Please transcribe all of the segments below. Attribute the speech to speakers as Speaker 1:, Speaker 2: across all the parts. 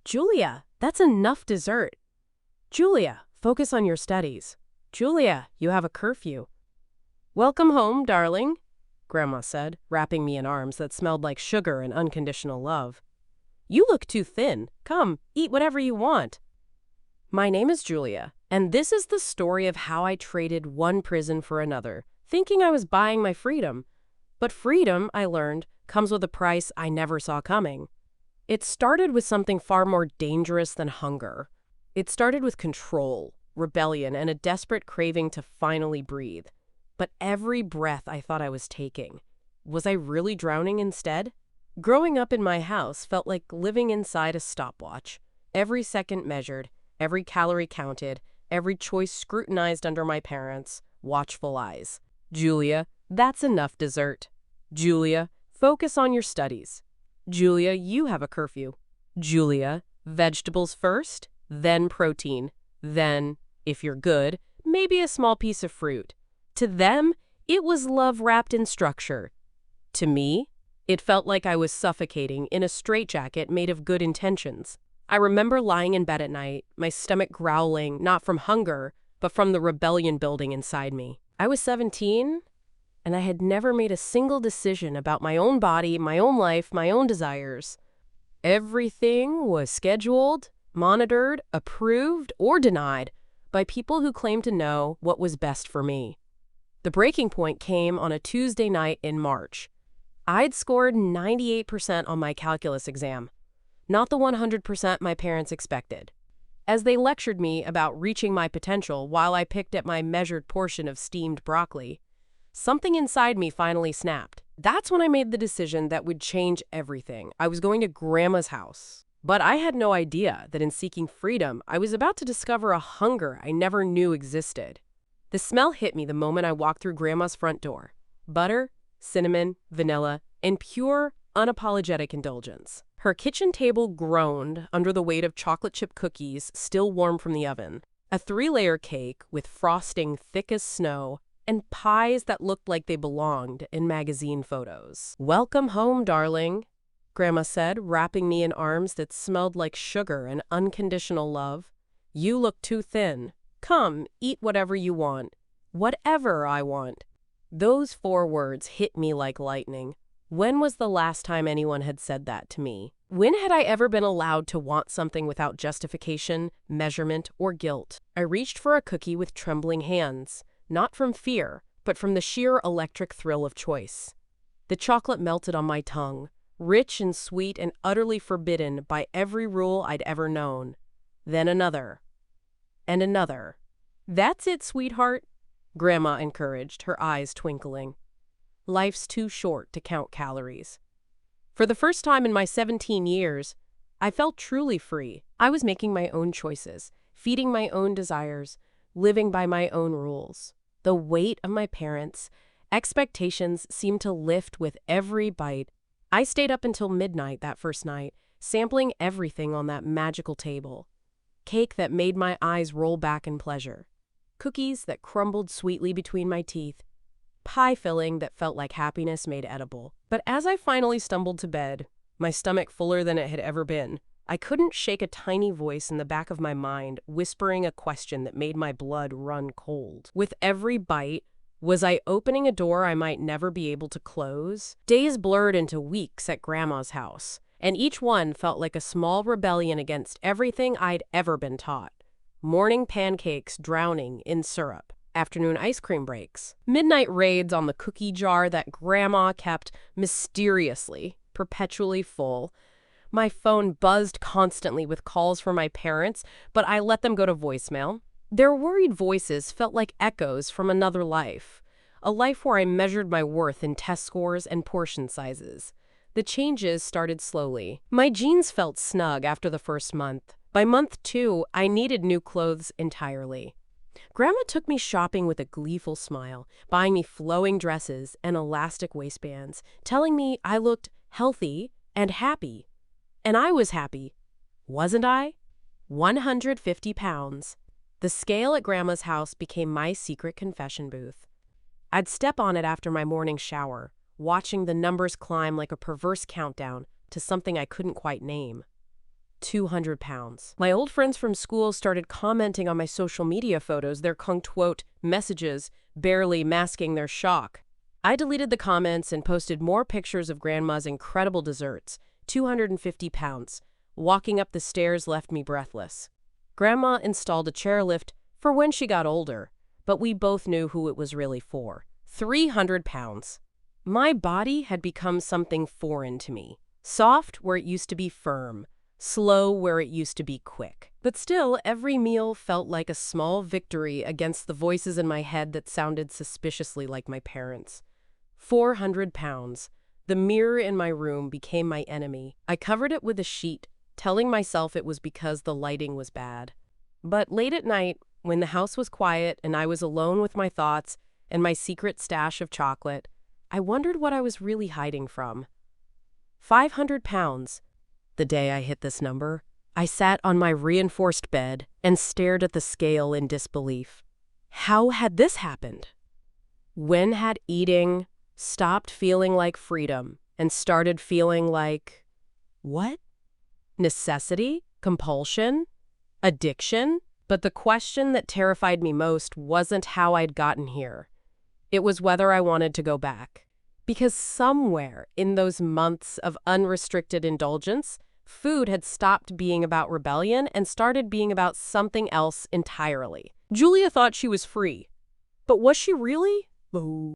Speaker 1: Julia, that's enough dessert. Julia, focus on your studies. Julia, you have a curfew. Welcome home, darling, Grandma said, wrapping me in arms that smelled like sugar and unconditional love. You look too thin. Come, eat whatever you want. My name is Julia, and this is the story of how I traded one prison for another, thinking I was buying my freedom. But freedom, I learned, comes with a price I never saw coming. It started with something far more dangerous than hunger. It started with control, rebellion, and a desperate craving to finally breathe. But every breath I thought I was taking, was I really drowning instead? Growing up in my house felt like living inside a stopwatch. Every second measured, every calorie counted, every choice scrutinized under my parents' watchful eyes. Julia, that's enough dessert. Julia, focus on your studies. Julia, you have a curfew. Julia, vegetables first, then protein, then, if you're good, maybe a small piece of fruit. To them, it was love wrapped in structure. To me, it felt like I was suffocating in a straitjacket made of good intentions. I remember lying in bed at night, my stomach growling, not from hunger, but from the rebellion building inside me. I was 17, and I had never made a single decision about my own body, my own life, my own desires. Everything was scheduled, monitored, approved, or denied by people who claimed to know what was best for me. The breaking point came on a Tuesday night in March. I'd scored 98% on my calculus exam, not the 100% my parents expected. As they lectured me about reaching my potential while I picked at my measured portion of steamed broccoli, something inside me finally snapped. That's when I made the decision that would change everything. I was going to Grandma's house. But I had no idea that in seeking freedom, I was about to discover a hunger I never knew existed. The smell hit me the moment I walked through Grandma's front door. Butter, cinnamon, vanilla, and pure, unapologetic indulgence. Her kitchen table groaned under the weight of chocolate chip cookies still warm from the oven, a 3-layer cake with frosting thick as snow, and pies that looked like they belonged in magazine photos. Welcome home, darling, Grandma said, wrapping me in arms that smelled like sugar and unconditional love. You look too thin. Come, eat whatever you want. Whatever I want. Those 4 words hit me like lightning. When was the last time anyone had said that to me? When had I ever been allowed to want something without justification, measurement, or guilt? I reached for a cookie with trembling hands, not from fear, but from the sheer electric thrill of choice. The chocolate melted on my tongue, rich and sweet and utterly forbidden by every rule I'd ever known. Then another. And another. That's it, sweetheart, Grandma encouraged, her eyes twinkling. Life's too short to count calories. For the first time in my 17 years, I felt truly free. I was making my own choices, feeding my own desires, living by my own rules. The weight of my parents' expectations seemed to lift with every bite. I stayed up until midnight that first night, sampling everything on that magical table. Cake that made my eyes roll back in pleasure. Cookies that crumbled sweetly between my teeth. Pie filling that felt like happiness made edible. But as I finally stumbled to bed, my stomach fuller than it had ever been, I couldn't shake a tiny voice in the back of my mind whispering a question that made my blood run cold. With every bite, was I opening a door I might never be able to close? Days blurred into weeks at Grandma's house, and each one felt like a small rebellion against everything I'd ever been taught. Morning pancakes drowning in syrup. Afternoon ice cream breaks. Midnight raids on the cookie jar that Grandma kept mysteriously, perpetually full. My phone buzzed constantly with calls from my parents, but I let them go to voicemail. Their worried voices felt like echoes from another life, a life where I measured my worth in test scores and portion sizes. The changes started slowly. My jeans felt snug after the first month. By month 2, I needed new clothes entirely. Grandma took me shopping with a gleeful smile, buying me flowing dresses and elastic waistbands, telling me I looked healthy and happy. And I was happy, wasn't I? 150 pounds. The scale at Grandma's house became my secret confession booth. I'd step on it after my morning shower, watching the numbers climb like a perverse countdown to something I couldn't quite name. 200 pounds. My old friends from school started commenting on my social media photos, their quote, messages, barely masking their shock. I deleted the comments and posted more pictures of Grandma's incredible desserts, 250 pounds. Walking up the stairs left me breathless. Grandma installed a chairlift for when she got older, but we both knew who it was really for. 300 pounds. My body had become something foreign to me. Soft where it used to be firm. Slow where it used to be quick. But still, every meal felt like a small victory against the voices in my head that sounded suspiciously like my parents. 400 pounds. The mirror in my room became my enemy. I covered it with a sheet, telling myself it was because the lighting was bad. But late at night, when the house was quiet and I was alone with my thoughts and my secret stash of chocolate, I wondered what I was really hiding from. 500 pounds. The day I hit this number, I sat on my reinforced bed and stared at the scale in disbelief. How had this happened? When had eating stopped feeling like freedom and started feeling like, what? Necessity? Compulsion? Addiction? But the question that terrified me most wasn't how I'd gotten here. It was whether I wanted to go back. Because somewhere in those months of unrestricted indulgence, food had stopped being about rebellion and started being about something else entirely. Julia thought she was free. But was she really?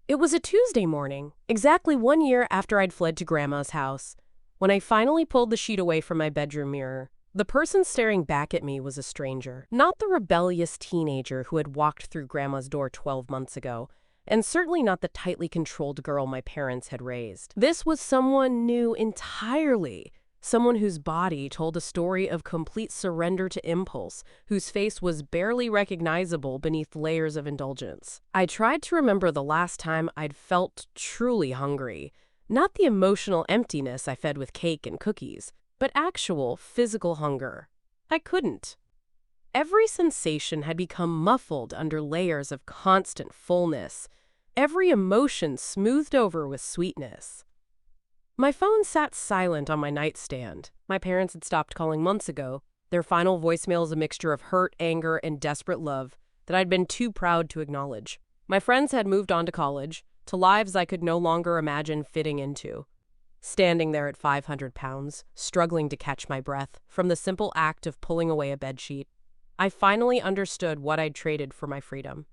Speaker 1: It was a Tuesday morning, exactly 1 year after I'd fled to Grandma's house, when I finally pulled the sheet away from my bedroom mirror. The person staring back at me was a stranger, not the rebellious teenager who had walked through Grandma's door 12 months ago, and certainly not the tightly controlled girl my parents had raised. This was someone new entirely, someone whose body told a story of complete surrender to impulse, whose face was barely recognizable beneath layers of indulgence. I tried to remember the last time I'd felt truly hungry, not the emotional emptiness I fed with cake and cookies, but actual physical hunger. I couldn't. Every sensation had become muffled under layers of constant fullness, every emotion smoothed over with sweetness. My phone sat silent on my nightstand. My parents had stopped calling months ago, their final voicemails a mixture of hurt, anger, and desperate love that I'd been too proud to acknowledge. My friends had moved on to college, to lives I could no longer imagine fitting into. Standing there at 500 pounds, struggling to catch my breath from the simple act of pulling away a bedsheet, I finally understood what I'd traded for my freedom.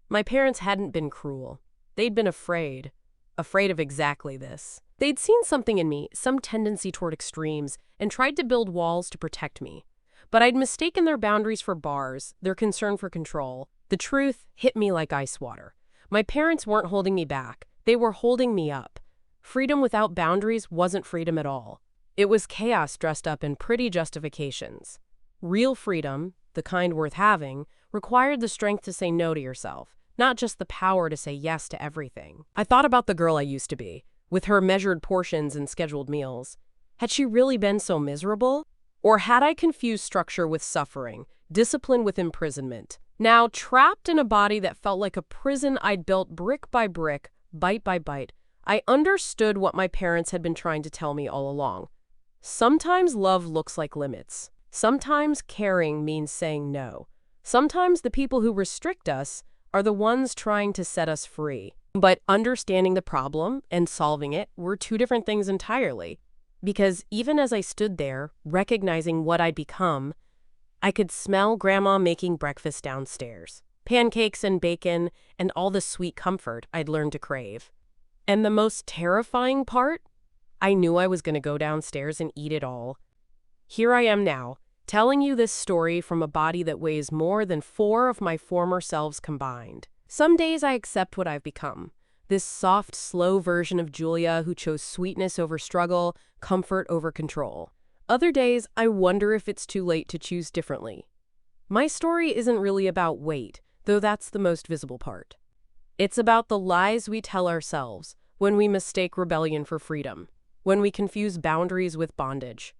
Speaker 1: My parents hadn't been cruel. They'd been afraid of exactly this. They'd seen something in me, some tendency toward extremes, and tried to build walls to protect me. But I'd mistaken their boundaries for bars, their concern for control. The truth hit me like ice water. My parents weren't holding me back. They were holding me up. Freedom without boundaries wasn't freedom at all. It was chaos dressed up in pretty justifications. Real freedom, the kind worth having, required the strength to say no to yourself, not just the power to say yes to everything. I thought about the girl I used to be, with her measured portions and scheduled meals. Had she really been so miserable? Or had I confused structure with suffering, discipline with imprisonment? Now, trapped in a body that felt like a prison I'd built brick by brick, bite by bite, I understood what my parents had been trying to tell me all along. Sometimes love looks like limits. Sometimes caring means saying no. Sometimes the people who restrict us are the ones trying to set us free. But understanding the problem and solving it were two different things entirely. Because even as I stood there, recognizing what I'd become, I could smell Grandma making breakfast downstairs. Pancakes and bacon and all the sweet comfort I'd learned to crave. And the most terrifying part? I knew I was going to go downstairs and eat it all. Here I am now, telling you this story from a body that weighs more than 4 of my former selves combined. Some days I accept what I've become. This soft, slow version of Julia who chose sweetness over struggle, comfort over control. Other days, I wonder if it's too late to choose differently. My story isn't really about weight, though that's the most visible part. It's about the lies we tell ourselves when we mistake rebellion for freedom, when we confuse boundaries with bondage.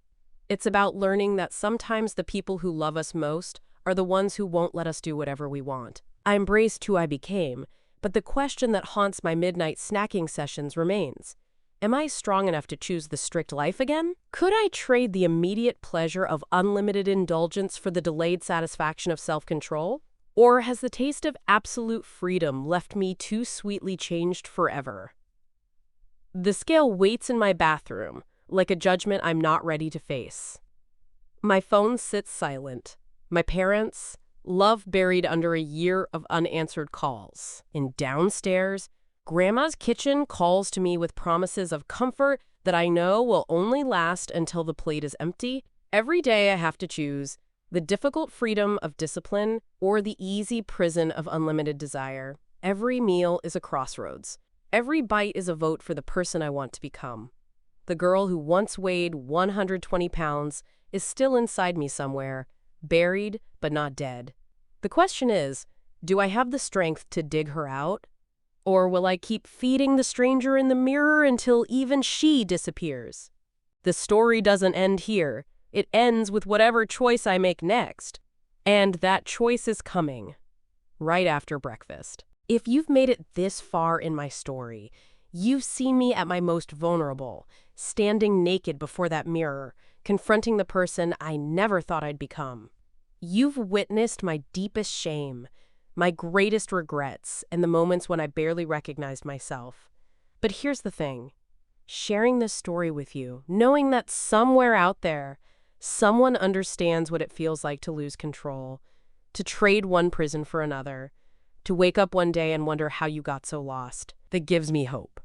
Speaker 1: It's about learning that sometimes the people who love us most are the ones who won't let us do whatever we want. I embraced who I became, but the question that haunts my midnight snacking sessions remains. Am I strong enough to choose the strict life again? Could I trade the immediate pleasure of unlimited indulgence for the delayed satisfaction of self-control? Or has the taste of absolute freedom left me too sweetly changed forever? The scale waits in my bathroom, like a judgment I'm not ready to face. My phone sits silent. My parents, love buried under a year of unanswered calls. And downstairs, Grandma's kitchen calls to me with promises of comfort that I know will only last until the plate is empty. Every day I have to choose the difficult freedom of discipline or the easy prison of unlimited desire. Every meal is a crossroads. Every bite is a vote for the person I want to become. The girl who once weighed 120 pounds is still inside me somewhere, buried but not dead. The question is, do I have the strength to dig her out? Or will I keep feeding the stranger in the mirror until even she disappears? The story doesn't end here. It ends with whatever choice I make next. And that choice is coming right after breakfast. If you've made it this far in my story, you've seen me at my most vulnerable, standing naked before that mirror, confronting the person I never thought I'd become. You've witnessed my deepest shame, my greatest regrets, and the moments when I barely recognized myself. But here's the thing. Sharing this story with you, knowing that somewhere out there, someone understands what it feels like to lose control, to trade one prison for another, to wake up one day and wonder how you got so lost, that gives me hope.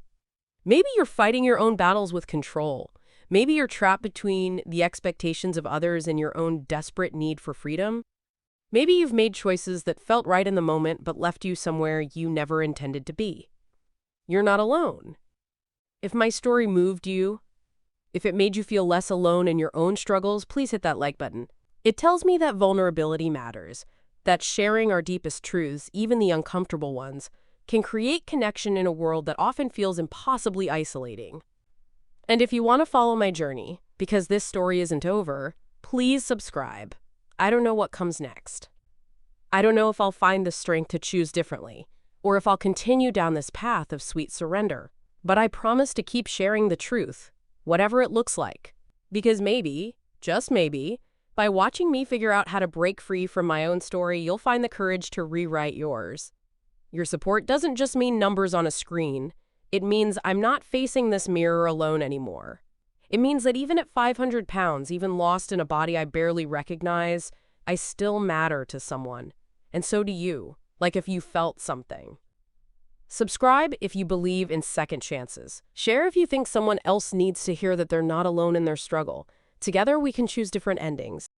Speaker 1: Maybe you're fighting your own battles with control. Maybe you're trapped between the expectations of others and your own desperate need for freedom. Maybe you've made choices that felt right in the moment but left you somewhere you never intended to be. You're not alone. If my story moved you, if it made you feel less alone in your own struggles, please hit that like button. It tells me that vulnerability matters, that sharing our deepest truths, even the uncomfortable ones, can create connection in a world that often feels impossibly isolating. And if you want to follow my journey, because this story isn't over, please subscribe. I don't know what comes next. I don't know if I'll find the strength to choose differently, or if I'll continue down this path of sweet surrender. But I promise to keep sharing the truth, whatever it looks like. Because maybe, just maybe, by watching me figure out how to break free from my own story, you'll find the courage to rewrite yours. Your support doesn't just mean numbers on a screen. It means I'm not facing this mirror alone anymore. It means that even at 500 pounds, even lost in a body I barely recognize, I still matter to someone. And so do you, like if you felt something. Subscribe if you believe in second chances. Share if you think someone else needs to hear that they're not alone in their struggle. Together we can choose different endings.